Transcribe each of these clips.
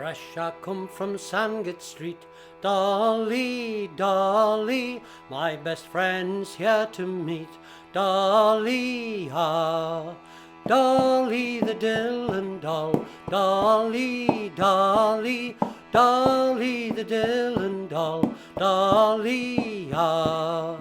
Fresh I come from Sandgate Street, Dolly, Dolly, my best friend's here to meet. Dolly, ah, Dolly the Dillon doll, Dolly, Dolly, Dolly the Dillon doll, Dolly, ah.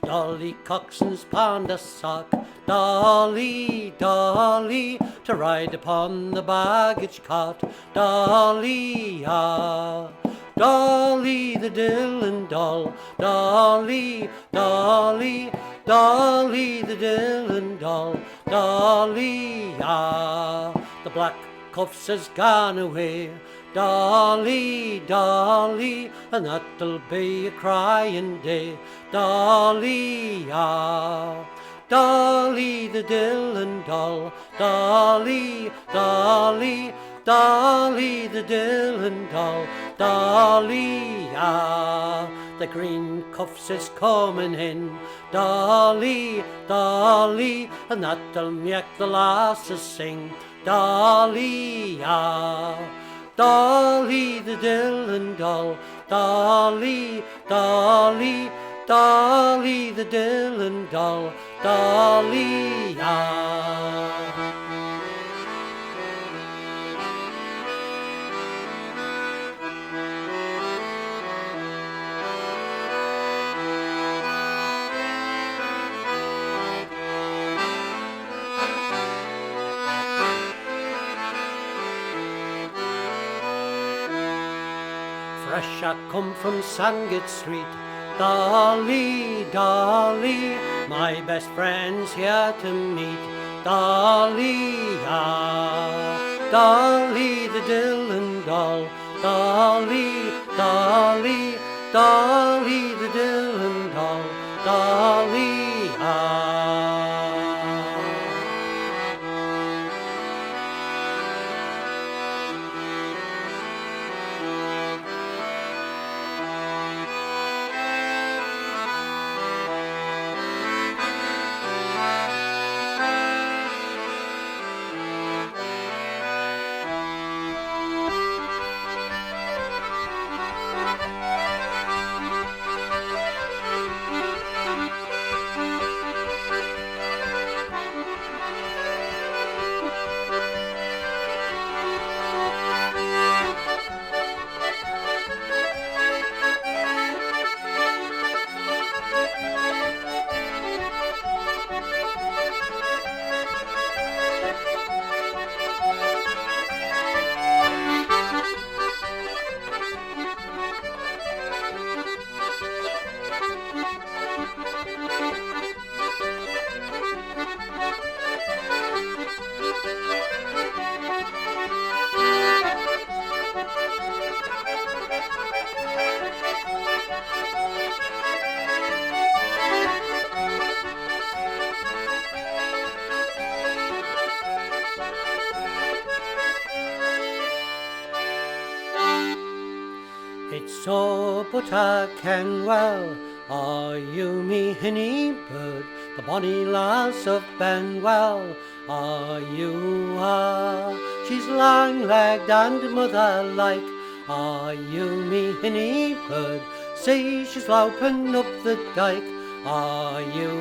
Dolly Coxon's pound a sock, Dolly, Dolly, to ride upon the baggage cart, Dolly, ah. Dolly the Dillon doll, Dolly, Dolly, Dolly the Dillon doll, Dolly, ah. The black cuffs has gone away, Dolly, Dolly, and that'll be a crying day, Dolly, ah. Dolly the Dillon doll, Dolly, Dolly, Dolly the Dillon doll, Dolly, ah. The green cuffs is coming in, Dolly, Dolly, and that'll make the lasses sing, Dolly, ah. Dolly the Dillon doll, Dolly, Dolly, Dolly the Dillon doll, Dolly, ah. Fresh I come from Sandgate Street, Dolly, Dolly, my best friend's here to meet, Dolly, ah. Dolly the Dillon doll, Dolly, Dolly, Dolly the Dillon doll, Dolly, ah. It's so but I ken well, are you me hinny bird, the bonny lass of Benwell, are you she's long-legged and mother-like, are you me hinny bird, say she's loping up the dyke, are you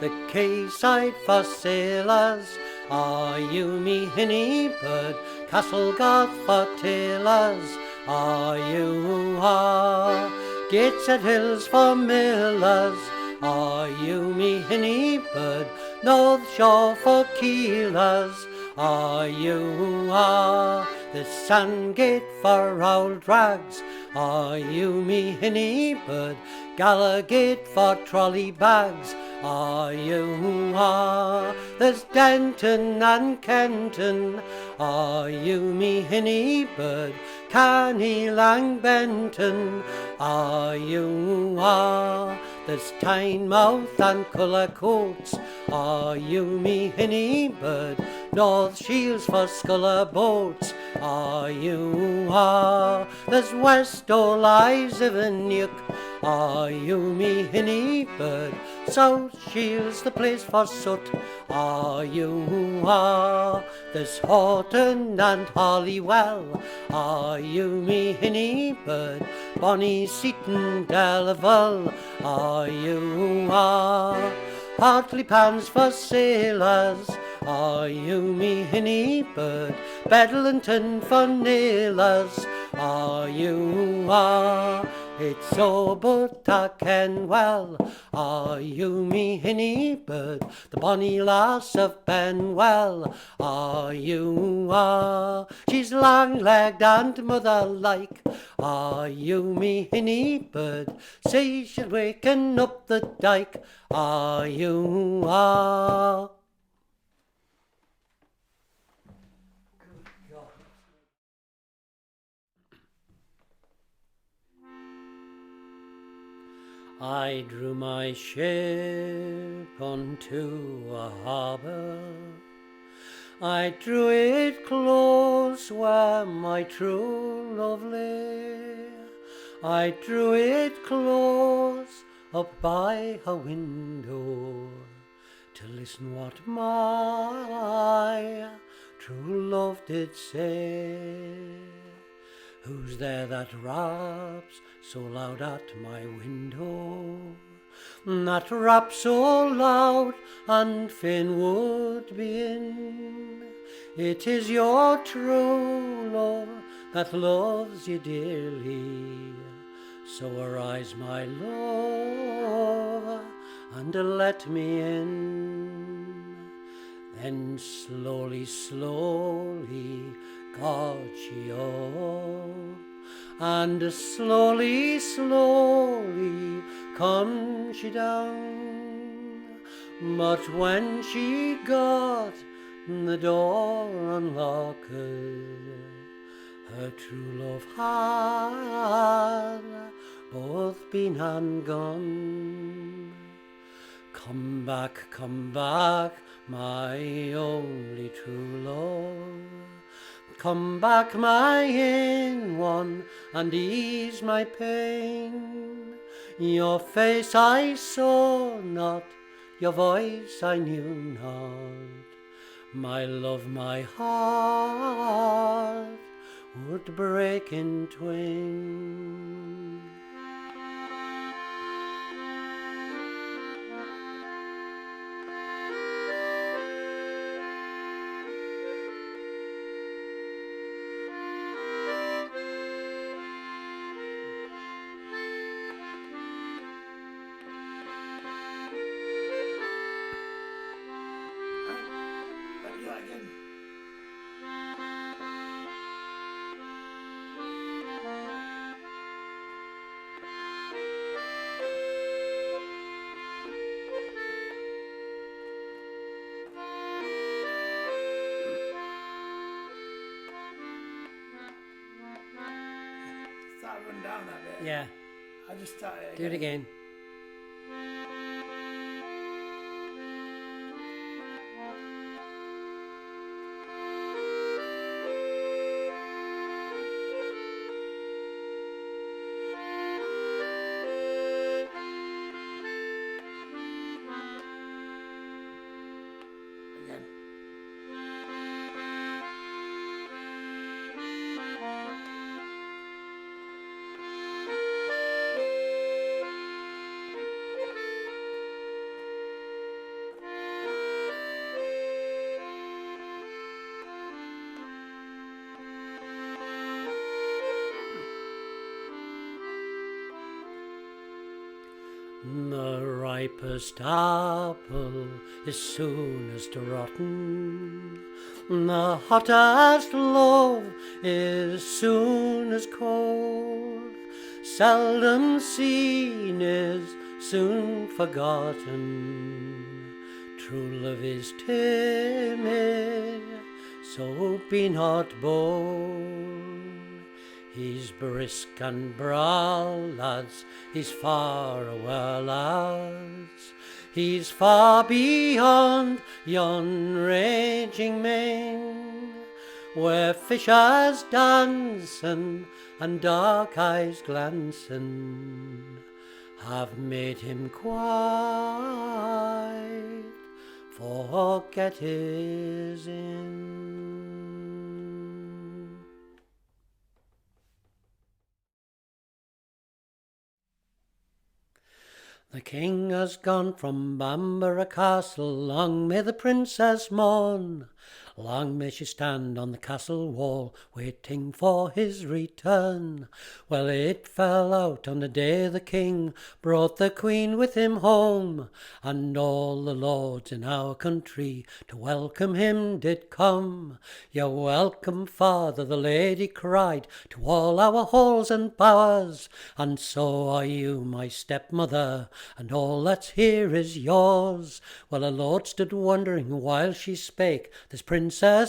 the quayside for sailors, are you me hinny bird, Castlegarth for tailors, are you Gateshead Hills for millers, are you me hinny bird, North Shore for keelers, are you the Sandgate for old drags, are you me hinny bird, Gallagate for trolley bags, are you there's Denton and Kenton, are you me hinny bird, Canny Lang Benton, are you there's Tynemouth and Cullercoats, are you me hinny bird, North Shields for sculler boats, are you there's West O'Lies of a Nuke, Are you me hinny bird? South Shields the place for soot. Are you there's Horton and Hollywell. Are you me hinny bird? Bonnie Seaton Delaval. Are you Hartley pans for sailors. Are you me hinny bird? Bedlington for nailers. Are you it's so but I ken well. Are you me hinny bird? The bonny lass of Benwell. Are you she's long-legged and mother-like. Are you me hinny bird? Say she'll waken up the dyke. Are you I drew my ship unto a harbour. I drew it close where my true love lay. I drew it close up by her window to listen what my true love did say. Who's there that raps so loud at my window? That raps so loud and fain would be in. It is your true love that loves you dearly. So arise, my love, and let me in. Then slowly, slowly got she up, and slowly, slowly come she down. But when she got the door unlocked, her true love had both been and gone. Come back, my only true love. Come back, my in one, and ease my pain. Your face I saw not, your voice I knew not. My love, my heart would break in twain. Run down that bit. Yeah. I just started. Do it again. Again. The ripest apple is soonest rotten. The hottest love is soonest cold. Seldom seen is soon forgotten. True love is timid, so be not bold. He's brisk and brown, lads, he's far away, lads. He's far beyond yon raging main, where fishers dancing and dark eyes glancing have made him quite forget his inn. The king has gone from Bamborough Castle, long may the princess mourn. Long may she stand on the castle wall, waiting for his return. Well, it fell out on the day the king brought the queen with him home, and all the lords in our country to welcome him did come. You're welcome, father, the lady cried, to all our halls and bowers, and so are you, my stepmother, and all that's here is yours. Well, a lord stood wondering while she spake, this princess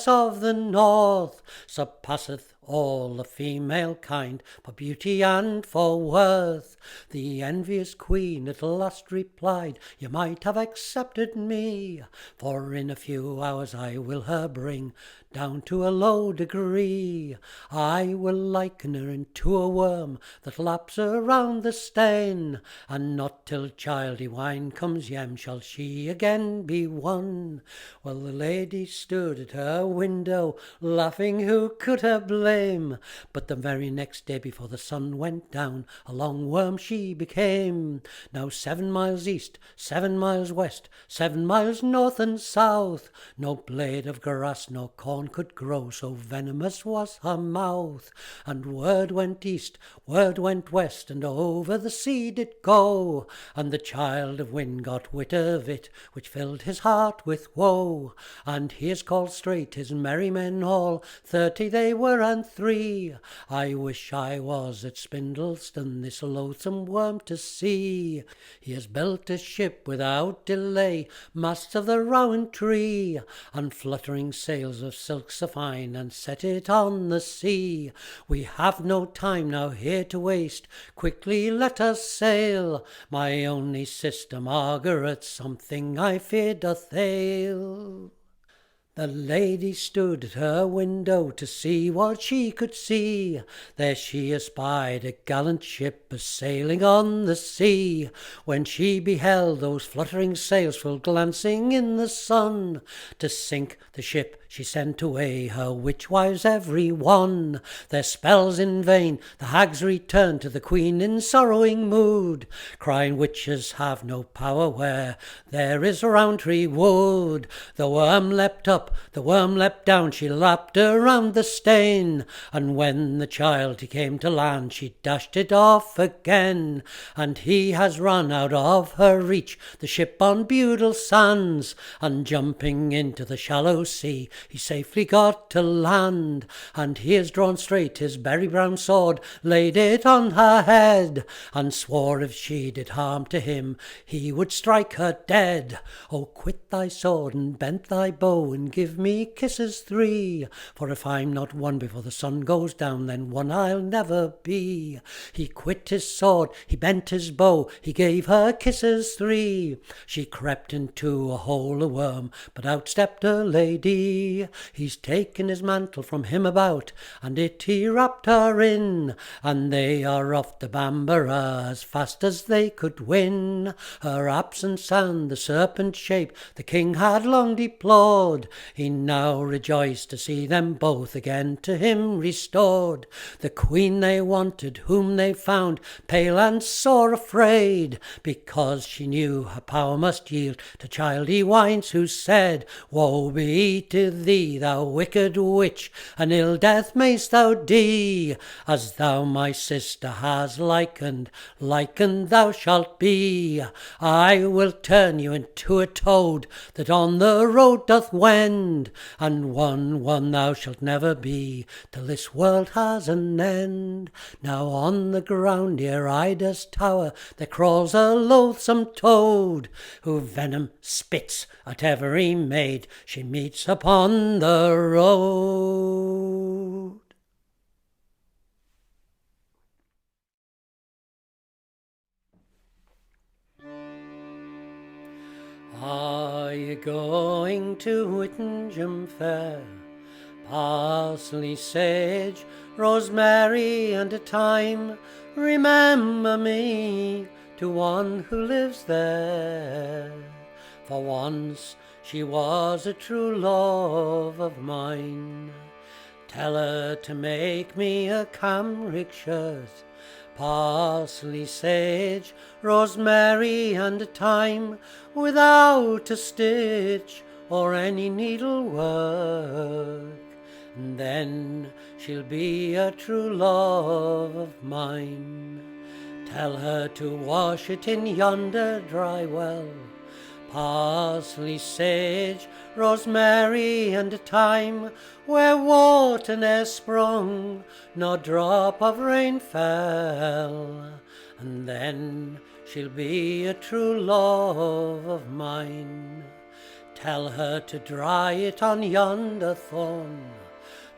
of the north surpasseth all the female kind for beauty and for worth. The envious queen at last replied, you might have accepted me, for in a few hours I will her bring down to a low degree. I will liken her into a worm that laps around the stain, and not till childy wine comes yem shall she again be won. Well, the lady stood at her window, laughing, who could her blame? But the very next day, before the sun went down, a long worm she became. Now 7 miles east, 7 miles west, 7 miles north and south, no blade of grass nor corn could grow, so venomous was her mouth. And word went east, word went west, and over the sea did go, and the child of wind got wit of it, which filled his heart with woe. And he is called straight his merry men all, 30 they were and 3. I wish I was at Spindleston this loathsome worm to see. He has built a ship without delay, masts of the rowan tree, and fluttering sails of silk so fine, and set it on the sea. We have no time now here to waste, quickly let us sail. My only sister Margaret something I fear doth ail. The lady stood at her window to see what she could see. There she espied a gallant ship a-sailing on the sea. When she beheld those fluttering sails full glancing in the sun, to sink the ship she sent away her witch wives every one. Their spells in vain, the hags returned to the queen in sorrowing mood, crying witches have no power where there is Roundtree wood. The worm leapt up, the worm leapt down, she lapped around the stain, and when the child he came to land, she dashed it off again. And he has run out of her reach, the ship on Budle sands, and jumping into the shallow sea, he safely got to land. And he has drawn straight his berry brown sword, laid it on her head, and swore if she did harm to him, he would strike her dead. Oh, quit thy sword and bend thy bow, and give me kisses 3, for if I'm not won before the sun goes down, then one I'll never be. He quit his sword, he bent his bow, he gave her kisses 3. She crept into a hole a worm, but out stepped a lady. He's taken his mantle from him about, and it he wrapped her in, and they are off to Bamborough as fast as they could win. Her absence and the serpent shape the king had long deplored, he now rejoiced to see them both again to him restored. The queen they wanted, whom they found pale and sore afraid, because she knew her power must yield to childy wines, who said, woe be to thee, thou wicked witch, an ill death mayst thou die, as thou my sister has likened thou shalt be. I will turn you into a toad that on the road doth wend, and one thou shalt never be till this world has an end. Now on the ground near Ida's tower there crawls a loathsome toad, who venom spits at every maid she meets upon the road. Are you going to Whittingham Fair? Parsley, sage, rosemary and a thyme, remember me to one who lives there. For once she was a true love of mine. Tell her to make me a cambric shirt, parsley, sage, rosemary and thyme, without a stitch or any needlework. And then she'll be a true love of mine. Tell her to wash it in yonder dry well, parsley, sage, rosemary and thyme, where water ne'er sprung, nor drop of rain fell. And then she'll be a true love of mine. Tell her to dry it on yonder thorn,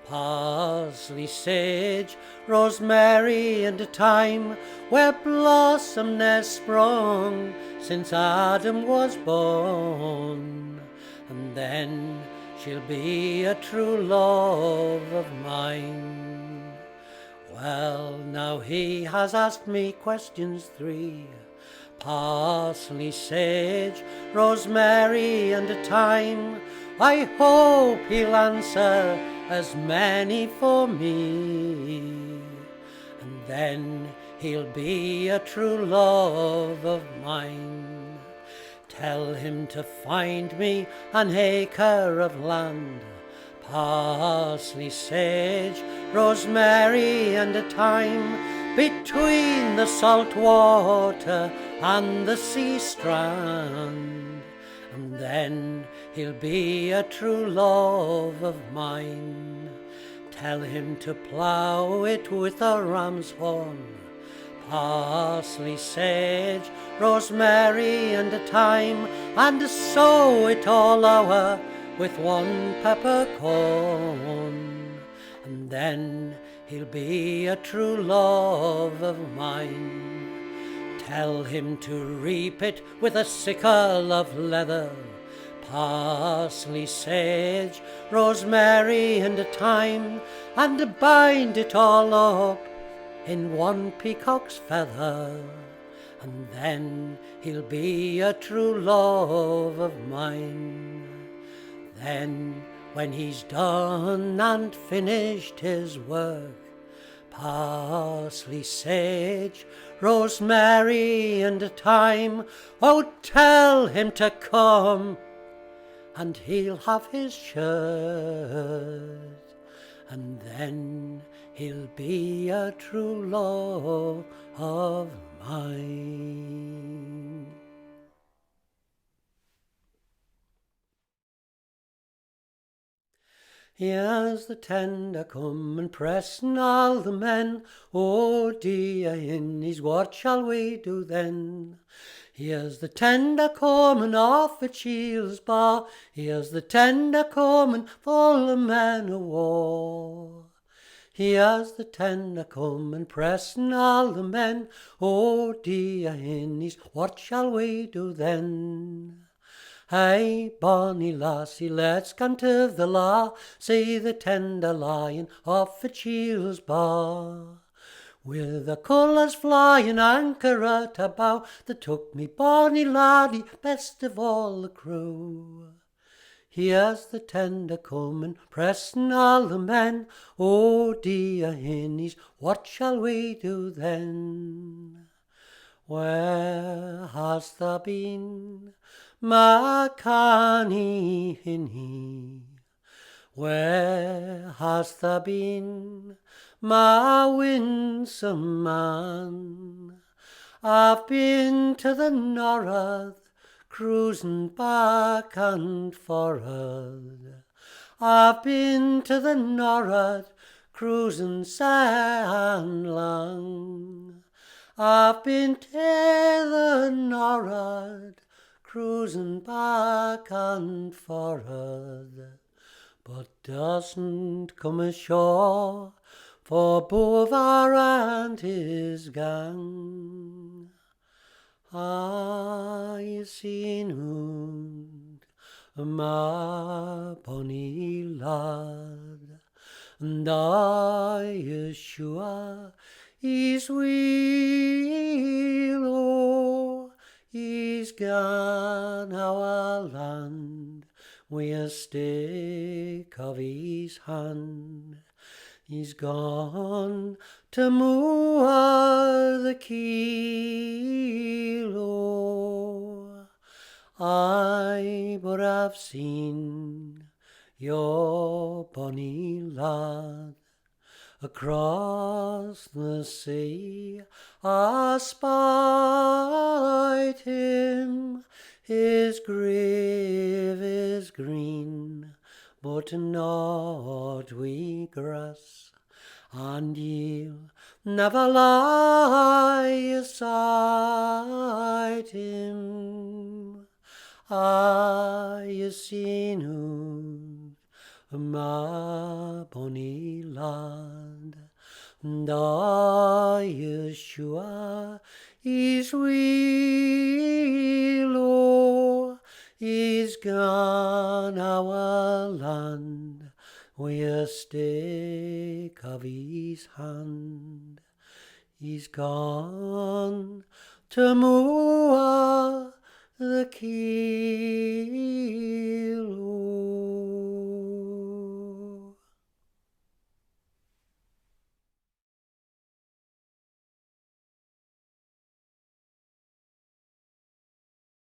parsley, sage, rosemary and thyme, where blossom ne'er sprung since Adam was born. And then she'll be a true love of mine. Well, now he has asked me questions 3, parsley, sage, rosemary and thyme. I hope he'll answer as many for me, and then he'll be a true love of mine. Tell him to find me an acre of land, parsley, sage, rosemary and thyme, between the salt water and the sea strand. And then he'll be a true love of mine. Tell him to plough it with a ram's horn, parsley, sage, rosemary and thyme, and sow it all o'er with one peppercorn. And then he'll be a true love of mine. Tell him to reap it with a sickle of leather, parsley, sage, rosemary and thyme, and bind it all up in one peacock's feather. And then he'll be a true love of mine. Then when he's done and finished his work, parsley, sage, rosemary and thyme, oh, tell him to come, and he'll have his shirt. And then he'll be a true love of mine. Here's the tender come and pressing all the men. Oh dear innies, what shall we do then? Here's the tender coming off at Shields Bar. Here's the tender coming full of men of war. Here's the tender coming pressing all the men. Oh dear innies, what shall we do then? Hey, bonny lassie, let's come to the law, see the tender lying off at Shields Bar. With the colours flying anchor at a bow, that took me bonny laddie best of all the crew. Here's the tender coming, pressing all the men. Oh dear innies, what shall we do then? Where hast thou been, my canny hinny? Where hast thou been, my winsome man? I've been to the north, cruising back and forward. I've been to the north, cruising sand long. I've been to the north, cruising back and forward, but doesn't come ashore for Bovar and his gang. I seen hund, my bonny lad, and I assure he's weel He's gone our land wi' a stick of his hand. He's gone to moor the keel. I but have seen your bonny lad across the sea. I spied him, his grave is green, but not wi' grass, and ye'll never lie aside him. I seen who my bonny lad, and I is sure he's weel. He's gone our land wi' a stick of his hand. He's gone to moor the keel.